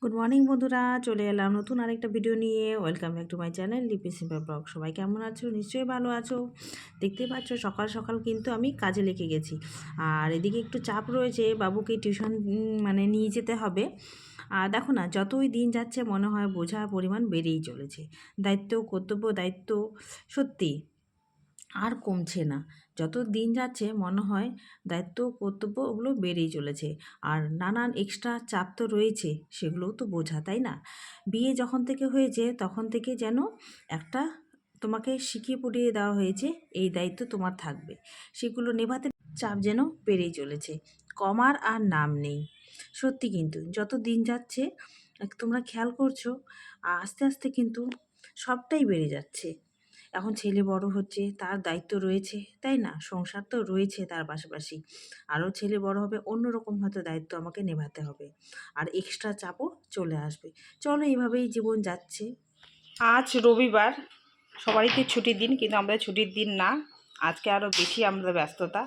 Good morning বন্ধুরা, চলে এলাম নতুন আরেকটা ভিডিও নিয়ে। Welcome back to my channel লিপি সিম্পল ব্লগ। সবাই কেমন আছো? নিশ্চয়ই ভালো আছো। দেখতেই পাচ্ছ সকাল সকাল কিন্তু আমি কাজে লেগে গেছি। আর এদিকে একটু চাপ রয়েছে, বাবুকে টিউশন নিয়ে যেতে হবে। আর দেখো না, যতই দিন যাচ্ছে মনে হয় বোঝার পরিমাণ বেড়েই চলেছে। দায়িত্ব, কর্তব্য, দায়িত্ব সত্যি আর কমছে না। যত দিন যাচ্ছে মনে হয় দায়িত্ব কর্তব্য ওগুলো বেড়েই চলেছে। আর নানান এক্সট্রা চাপ তো রয়েছে, সেগুলোও তো বোঝা, তাই না? বিয়ে যখন থেকে হয়েছে তখন থেকে যেন একটা তোমাকে শিখিয়ে পড়িয়ে দেওয়া হয়েছে, এই দায়িত্ব তোমার থাকবে। সেগুলো নেভাতে চাপ যেন বেড়েই চলেছে, কমার আর নাম নেই। সত্যি কিন্তু যত দিন যাচ্ছে তোমরা খেয়াল করছো, আস্তে আস্তে কিন্তু সবটাই বেড়ে যাচ্ছে। এখন ছেলে বড় হচ্ছে, তার দায়িত্ব রয়েছে, তাই না? সংসার তো রয়েছে, তার পাশাপাশি আরও ছেলে বড় হবে, অন্যরকম হয়তো দায়িত্ব আমাকে নেভাতে হবে, আর এক্সট্রা চাপও চলে আসবে। চলো, এইভাবেই জীবন যাচ্ছে। আজ রবিবার, সবারই তো ছুটির দিন, কিন্তু আমাদের ছুটির দিন না। আজকে আরও বেশি আমাদের ব্যস্ততা।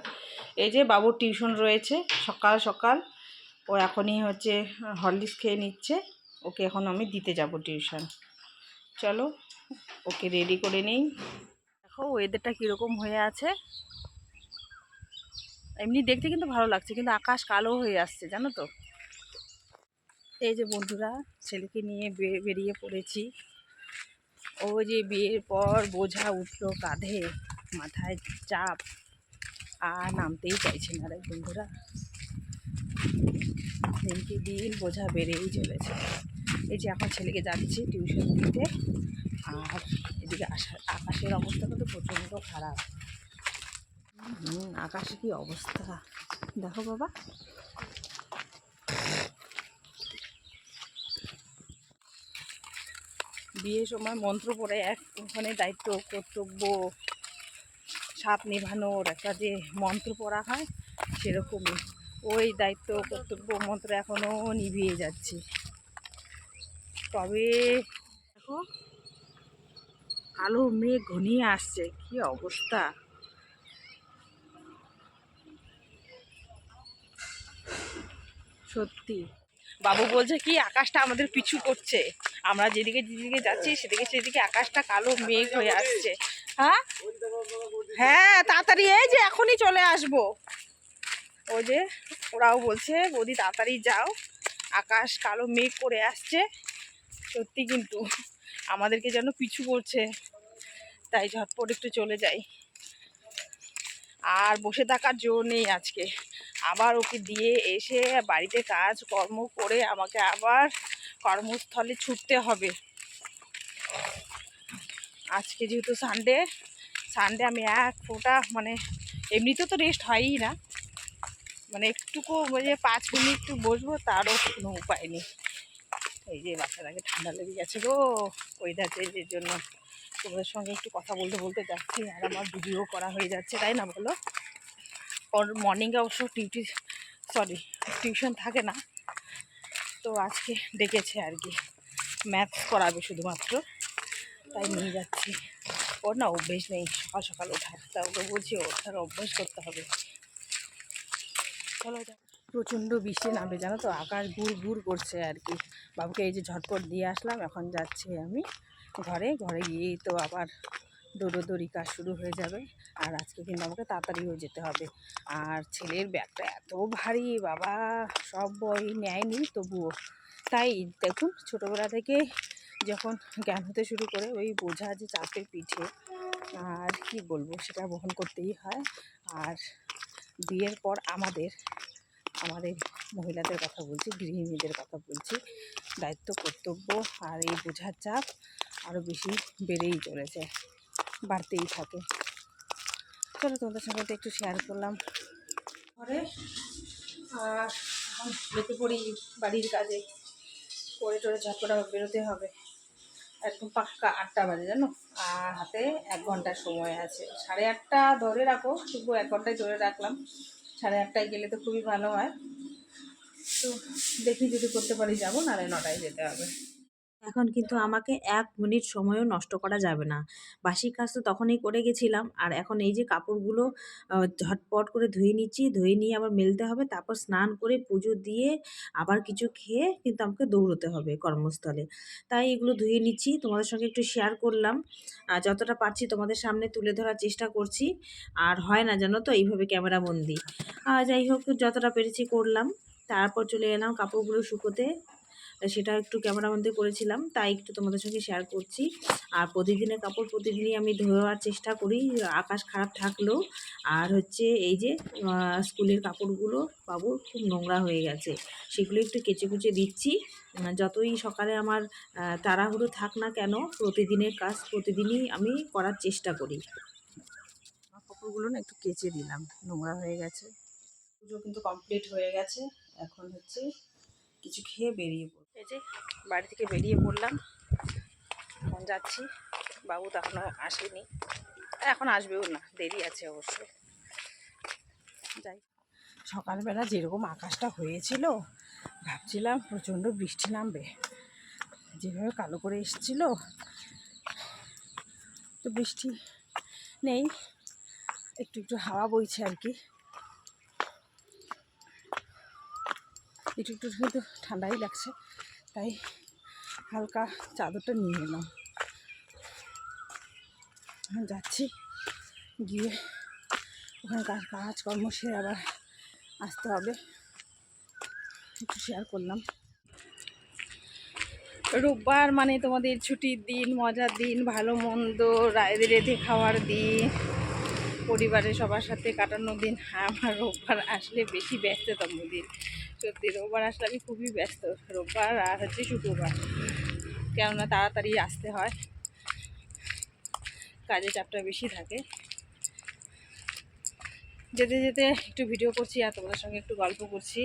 এই যে বাবুর টিউশন রয়েছে সকাল সকাল, ও এখনই হরলিক্স খেয়ে নিচ্ছে। ওকে এখন আমি দিতে যাব টিউশন। চলো ওকে রেডি করে নেই। দেখো ওয়েদারটা কীরকম হয়ে আছে। এমনি দেখতে কিন্তু ভালো লাগছে, কিন্তু আকাশ কালো হয়ে আসছে, জানো তো। এই যে বন্ধুরা, ছেলেকে নিয়ে বেরিয়ে পড়েছি। ও যে বিয়ের পর বোঝা উঠলো কাঁধে, মাথায় চাপ, আর নামতেই চাইছে না রে বন্ধুরা। দিনকে দিন বোঝা বেড়েই চলেছে। এই যে এখন ছেলেকে যাচ্ছি টিউশন দিতে, আর এদিকে আকাশের অবস্থা কিন্তু প্রচণ্ড খারাপ। আকাশে কি অবস্থা দেখো বাবা। বিয়ের সময় মন্ত্র পড়ে ওখানে দায়িত্ব কর্তব্য সাপ নেভানোর একটা যে মন্ত্র পড়া হয়, সেরকমই ওই দায়িত্ব কর্তব্য মন্ত্র এখনও নিভিয়ে যাচ্ছে। তবে দেখো, কালো মেঘ ঘনিয়ে আসছে, কি অবস্থা। সত্যি বাবু বলছে কি আকাশটা আমাদের পিছু করছে, আমরা যেদিকে যেদিকে যাচ্ছি সেদিকে আকাশটা কালো মেঘ হয়ে আসছে। হ্যাঁ হ্যাঁ, তাড়াতাড়ি, এই যে এখনই চলে আসবো। ওই যে ওরাও বলছে বৌদি তাড়াতাড়ি যাও, আকাশ কালো মেঘ করে আসছে। সত্যি কিন্তু আমাদেরকে যেন পিছু করছে, তাই ঝটপট একটু চলে যাই। আর বসে থাকার জোর নেই আজকে। আবার ওকে দিয়ে এসে বাড়িতে কাজ কর্ম করে আমাকে আবার কর্মস্থলে ছুটতে হবে। আজকে যেহেতু সানডে আমি এক ফোঁটা এমনিতে তো রেস্ট হয়ই না, একটুকু 5 মিনিট একটু বসবো, তারও কোনো উপায় নেই। এই যে বাচ্চাটাকে ঠান্ডা লেগে গেছে গো ওয়েদার চেঞ্জের জন্য। তোমাদের সঙ্গে একটু কথা বলতে বলতে যাচ্ছি, আর আমার ভিডিও করা হয়ে যাচ্ছে, তাই না বলো? ওর মর্নিংয়ে অবশ্য টিউশন থাকে না, তো আজকে ডেকেছে আর কি, ম্যাথস করাবে শুধুমাত্র, তাই নিয়ে যাচ্ছি। ওর না অভ্যেস নেই সকাল সকাল ওঠার, তা ওকে বলছি ওঠার অভ্যাস করতে হবে। চলো যাও। প্রচণ্ড বৃষ্টি নামবে জানো তো, আকাশ গুড় গুড় করছে আর কি। বাবুকে এই যে ঝটপট দিয়ে আসলাম, এখন যাচ্ছি আমি ঘরে গিয়েই তো আবার দৌড়োদৌড়ি কাজ শুরু হয়ে যাবে। আর আজকে কিন্তু আমাকে তাড়াতাড়িও যেতে হবে। আর ছেলের ব্যাগটা এত ভারী বাবা, সব বই নেয়নি তবুও। তাই দেখুন, ছোটোবেলা থেকে যখন জ্ঞান হতে শুরু করে, ওই বোঝা যে চাপে পিঠে, আর কি বলবো, সেটা বহন করতেই হয়। আর বিয়ের পর আমাদের মহিলাদের কথা বলছি, গৃহিণীদের কথা বলছি, দায়িত্ব কর্তব্য আর এই বোঝার চাপ আরও বেশি বেড়েই চলেছে, বাড়তেই থাকে। চলো তোমাদের সঙ্গে তো একটু শেয়ার করলাম ঘরে। আর এখন বেঁকে পড়ি বাড়ির কাজে, করে টোরে ঝটপটা বেরোতে হবে। একদম পাক্কা 8টা বাজে জানো, আর হাতে 1 ঘন্টার সময় আছে। 8:30 ধরে রাখো, তবু 1 ঘন্টায় ধরে রাখলাম। 8:30টায় গেলে তো খুবই ভালো হয়। তো দেখি যদি করতে পারি যাবো, নাহলে 9টায় যেতে হবে। এখন কিন্তু আমাকে ১ মিনিট সময়ও নষ্ট করা যাবে না। বাসি কাজ তো তখনই করে গেছিলাম। আর এখন এই যে কাপড়গুলো ঝটপট করে ধুয়ে নিচ্ছি। ধুয়ে নিয়ে আবার মেলতে হবে। তারপর স্নান করে পুজো দিয়ে আবার কিছু খেয়ে কিন্তু আমাকে দৌড়তে হবে কর্মস্থলে। তাই এগুলো ধুয়ে নিচ্ছি। তোমাদের সঙ্গে একটু শেয়ার করলাম। যতটা পারছি তোমাদের সামনে তুলে ধরার চেষ্টা করছি। আর হয় না জানো তো এইভাবে ক্যামেরাবন্দি। যাই হোক যতটা পেরেছি করলাম। তারপর চলে এলাম কাপড়গুলো শুকোতে। সেটা একটু ক্যামেরাবন্দি করেছিলাম, তাই একটু তোমাদের সঙ্গে শেয়ার করছি। আর প্রতিদিনের কাপড় প্রতিদিনই আমি ধোয়ার চেষ্টা করি, আকাশ খারাপ থাকলেও। আর হচ্ছে এই যে স্কুলের কাপড়গুলো বাবুর খুব নোংরা হয়ে গেছে, সেগুলো একটু কেচে কুচে দিচ্ছি। যতই সকালে আমার তাড়াহুড়ো থাক না কেন, প্রতিদিনের কাজ প্রতিদিনই আমি করার চেষ্টা করি। কাপড়গুলো না একটু কেচে দিলাম, নোংরা হয়ে গেছে। পুজো কিন্তু কমপ্লিট হয়ে গেছে। এখন হচ্ছে কিছু খেয়ে বেরিয়ে পড়ব। এই যে বাড়ি থেকে বেরিয়ে পড়লাম, এখন যাচ্ছি। বাবু তো এখনও আসেনি, এখন আসবেও না, দেরি আছে অবশ্যই। যাই, সকালবেলা যেরকম আকাশটা হয়েছিল ভাবছিলাম প্রচণ্ড বৃষ্টি নামবে, যেভাবে কালো করে এসেছিল তো বৃষ্টি নেই, একটু একটু হাওয়া বইছে আর কি, একটু একটু কিন্তু ঠান্ডাই লাগছে, তাই হালকা চাদরটা নিয়ে এলাম। এখন যাচ্ছি, গিয়ে ওখানকার কাজকর্ম সেরে আবার আসতে হবে। একটু শেয়ার করলাম। রোববার মানে তোমাদের ছুটির দিন, মজার দিন, ভালো মন্দ রেঁধে খাওয়ার দিন, পরিবারের সবার সাথে কাটানোর দিন। আমার রোববার আসলে বেশি ব্যস্ততম দিন, সত্যি রোববার আসলে আমি খুবই ব্যস্ত, রোববার আর হচ্ছে শুক্রবার, কেননা তাড়াতাড়ি আসতে হয়, কাজের চাপটা বেশি থাকে। যেতে যেতে একটু ভিডিও করছি আর তোমাদের সঙ্গে একটু গল্প করছি,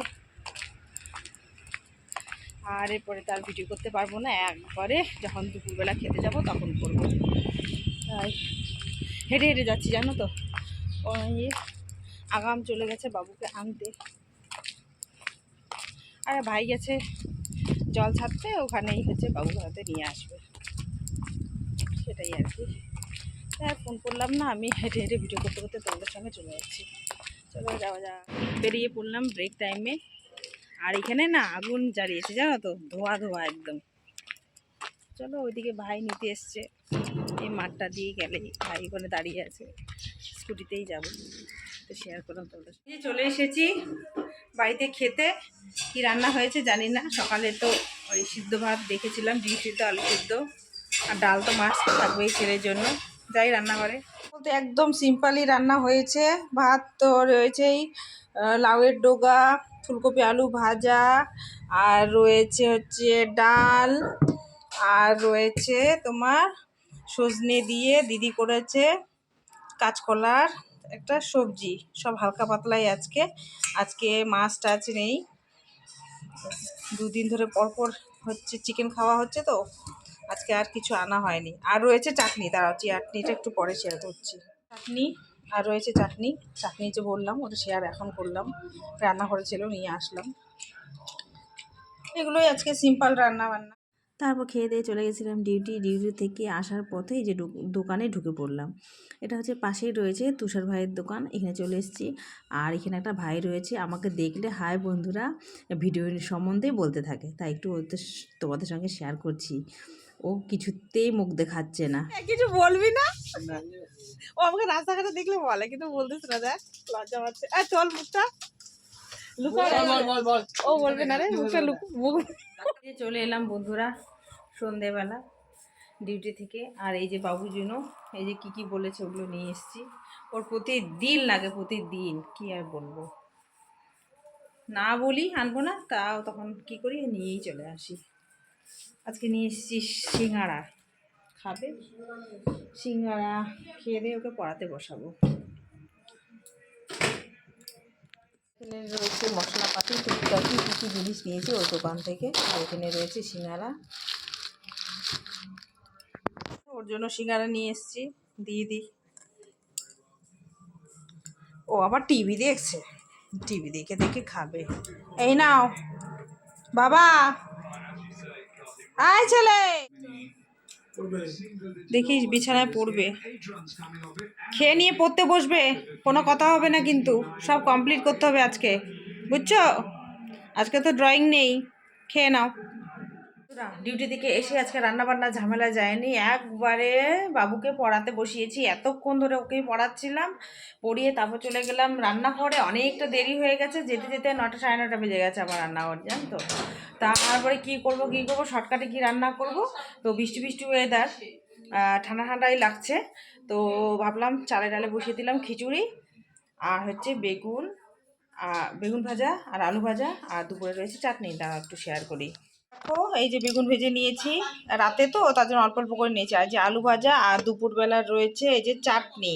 আর এরপরে তার ভিডিও করতে পারবো না, একবারে যখন দুপুরবেলা খেতে যাব তখন করবো। তাই হেঁটে হেঁটে যাচ্ছি জানো তো, ওই আগাম চলে গেছে বাবুকে আনতে, আর ভাই গেছে জল ছাড়তে, ওখানেই হচ্ছে বাবুকে হাতে নিয়ে আসবে, সেটাই আর কি। তাই ফোন করলাম না, আমি হেঁটে হেঁটে ভিডিও করতে করতে তোমাদের সঙ্গে চলে যাচ্ছি। চলো যাওয়া যাক। বেরিয়ে পড়লাম ব্রেক টাইমে, আর এখানে না আগুন জ্বালিয়েছে জানো তো, ধোয়া ধোয়া একদম। চলো ওইদিকে ভাই নিতে এসছে, এই মাঠটা দিয়ে গেলে ভাই ওখানে দাঁড়িয়ে আছে, স্কুটিতেই যাবো, তো শেয়ার করলাম তোমাদের সঙ্গে। চলে এসেছি বাড়িতে খেতে, কি রান্না হয়েছে জানি না, সকালে তো ওই সিদ্ধ ভাত দেখেছিলাম, ডিম সিদ্ধ, আলু সিদ্ধ, আর ডাল তো মাছ থাকবেই ছেলের জন্য। যাই রান্নাঘরে, বলতে একদম সিম্পলই রান্না হয়েছে। ভাত তো রয়েছেই, লাউয়ের ডোগা, ফুলকপি আলু ভাজা, আর রয়েছে হচ্ছে ডাল, আর রয়েছে তোমার সজনে দিয়ে দিদি করেছে কাঁচকলার একটা সবজি, সব হালকা পাতলাই আজকে। আজকে মাছ টাছ নেই, দুদিন ধরে পরপর হচ্ছে চিকেন খাওয়া হচ্ছে, তো আজকে আর কিছু আনা হয়নি। আর রয়েছে চাটনি, দাঁড়াও চাটনিটা একটু পরে শেয়ার করছি। চাটনি আর রয়েছে চাটনি, চাটনি যে বললাম ওটা শেয়ার এখন করলাম, রান্না করেছিল নিয়ে আসলাম। এগুলোই আজকে সিম্পল রান্না বান্না। তারপর খেয়ে দিয়ে চলে গেছিলাম ডিউটি থেকে আসার পথে এই যে দোকানে ঢুকে পড়লাম। এটা হচ্ছে পাশেই রয়েছে তুষার ভাইয়ের দোকান, এখানে চলে এসেছি। আর এখানে একটা ভাই রয়েছে, আমাকে দেখলে হাই বন্ধুরা ভিডিও সম্বন্ধে বলতে থাকে, তাই একটু তোমাদের সঙ্গে শেয়ার করছি। ও কিছুতেই মুখ দেখাচ্ছে না। কিছু বলবি না, ও আমাকে রাস্তাঘাটে দেখলে বলে, কিন্তু বলতেছ না, দেখ লজ্জা পাচ্ছে। চল মুখটা লুকা, ও বলবে না রে, মুখটা মুখ। চলে এলাম বন্ধুরা সন্ধেবেলা ডিউটি থেকে। আর এই যে বাবুর জন্য এই যে কি বলেছে ওগুলো নিয়ে এসেছি, ওর প্রতিদিন লাগে, প্রতিদিন কি আর বলবো, না বলি আনবো না, তাও তখন কি করি নিয়েই চলে আসি। আজকে নিয়ে এসেছি সিঙ্গাড়া, খাবে সিঙ্গাড়া, খেয়ে দিয়ে ওকে পড়াতে বসাবো। এখানে রয়েছে মশলাপাতি টুকিটাকি কী কী জিনিস নিয়েছি ওই দোকান থেকে। আর এখানে রয়েছে সিঙ্গাড়া, ওর জন্য সিঙ্গাড়া নিয়ে এসেছি, দিয়ে দিই। ও আবার টিভি দেখছে, টিভি দেখে দেখে খাবে। এই নাও বাবা, আয় ছেলে, দেখিস বিছানায় পড়বে, খেয়ে নিয়ে পড়তে বসবে, কোনো কথা হবে না কিন্তু, সব কমপ্লিট করতে হবে আজকে, বুঝছো? আজকে তো ড্রয়িং নেই, খেয়ে নাও। ডিউটি থেকে এসে আজকে রান্না বান্না ঝামেলা যায়নি, একবারে বাবুকে পড়াতে বসিয়েছি, এতক্ষণ ধরে ওকেই পড়াচ্ছিলাম, পড়িয়ে তারপর চলে গেলাম রান্নাঘরে। অনেকটা দেরি হয়ে গেছে, যেতে যেতে 9টা সাড়ে 9টা বেজে গেছে আমার রান্নাঘরে, জানো তো। তারপরে কী করবো শর্টকাটে কি রান্না করব, তো বৃষ্টি বৃষ্টি ওয়েদার, ঠান্ডা ঠান্ডাই লাগছে, তো ভাবলাম চালে ডালে বসিয়ে দিলাম খিচুড়ি, আর হচ্ছে বেগুন ভাজা আর আলু ভাজা, আর দুপুরে রয়েছে চাটনি, দাঁড়াও একটু শেয়ার করি। দেখো এই যে বেগুন ভেজে নিয়েছি, রাতে তো তার জন্য অল্প অল্প করে নিয়েছি, আর যে আলু ভাজা, আর দুপুরবেলা রয়েছে এই যে চাটনি,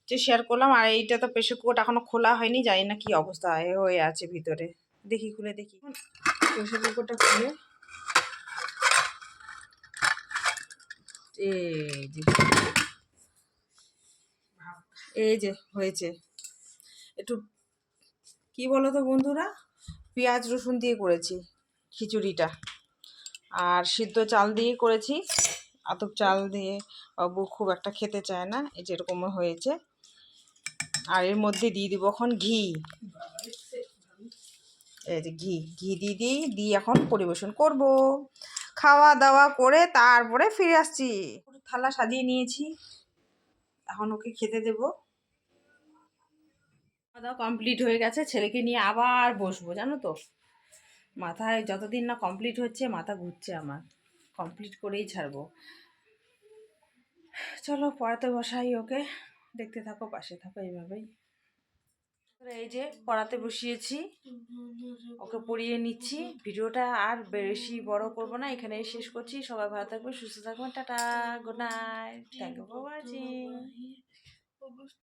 যে শেয়ার করলাম। আর এইটা তো প্রেশার কুকারটা এখনো খোলা হয়নি, জানি না কি অবস্থা হয়ে আছে ভিতরে, দেখি খুলে দেখি প্রেশার কুকারটা খুলে। এই যে এই যে হয়েছে, একটু কি বলো তো বন্ধুরা, পেঁয়াজ রসুন দিয়ে করেছি খিচুড়িটা, আর সিদ্ধ চাল দিয়ে করেছি, আতপ চাল দিয়ে বাবু খুব একটা খেতে চায় না, এই যেরকম হয়েছে। আর এর মধ্যে দিয়ে দিব এখন ঘি, এই যে ঘি ঘি দিয়ে এখন পরিবেশন করব। খাওয়া দাওয়া করে তারপরে ফিরে আসছি, থালা সাজিয়ে নিয়েছি, এখন ওকে খেতে দেব। খাওয়া দাওয়া কমপ্লিট হয়ে গেছে, ছেলেকে নিয়ে আবার বসবো, জানো তো, মাথায় যতদিন না কমপ্লিট হচ্ছে মাথা ঘুরছে আমার, কমপ্লিট করেই ছাড়বো। চলো পড়াতে বসাই ওকে, দেখতে থাকো, পাশে থাকো এইভাবেই। এই যে পড়াতে বসিয়েছি, ওকে পড়িয়ে নিচ্ছি। ভিডিওটা আর বেশি বড় করব না, এখানেই শেষ করছি। সবাই ভালো থাকবে, সুস্থ থাকবেন, tata, good night, thank you for watching.